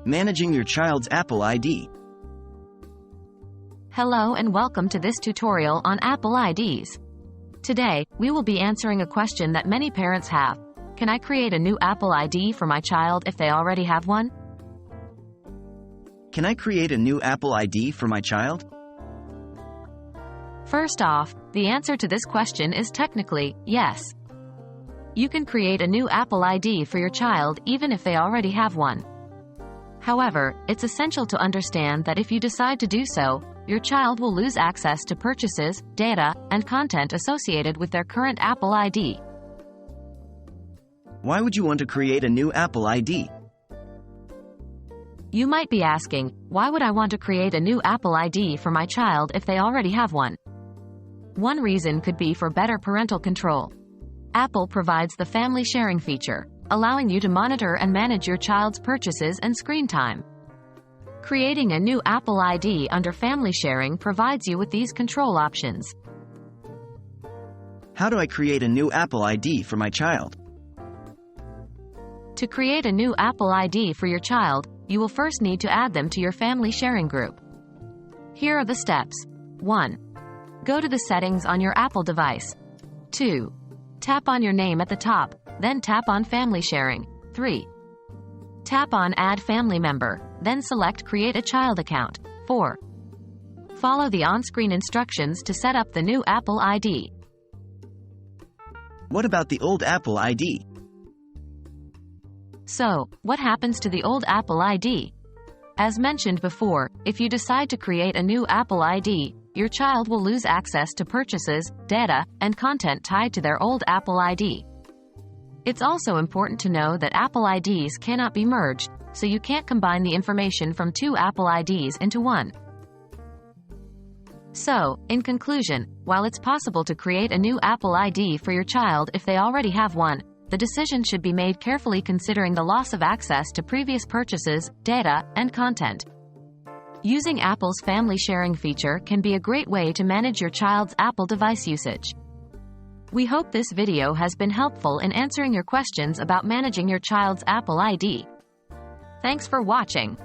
Managing your child's Apple ID. Hello and welcome to this tutorial on Apple IDs. Today, we will be answering a question that many parents have. Can I create a new Apple ID for my child if they already have one? Can I create a new Apple ID for my child? First off, the answer to this question is technically yes. You can create a new Apple ID for your child even if they already have one. However, it's essential to understand that if you decide to do so, your child will lose access to purchases, data, and content associated with their current Apple ID. Why would you want to create a new Apple ID? You might be asking, why would I want to create a new Apple ID for my child if they already have one? One reason could be for better parental control. Apple provides the family sharing feature, allowing you to monitor and manage your child's purchases and screen time. Creating a new Apple ID under family sharing provides you with these control options. How do I create a new Apple ID for my child? To create a new Apple ID for your child, you will first need to add them to your family sharing group. Here are the steps. 1. Go to the settings on your Apple device. 2. Tap on your name at the top, then tap on Family Sharing. 3. Tap on Add Family Member, then select Create a Child Account. 4. Follow the on-screen instructions to set up the new Apple ID. What about the old Apple ID? So, what happens to the old Apple ID? As mentioned before, if you decide to create a new Apple ID, your child will lose access to purchases, data, and content tied to their old Apple ID. It's also important to know that Apple IDs cannot be merged, so you can't combine the information from two Apple IDs into one. So, in conclusion, while it's possible to create a new Apple ID for your child if they already have one, the decision should be made carefully considering the loss of access to previous purchases, data, and content. Using Apple's family sharing feature can be a great way to manage your child's Apple device usage. We hope this video has been helpful in answering your questions about managing your child's Apple ID. Thanks for watching.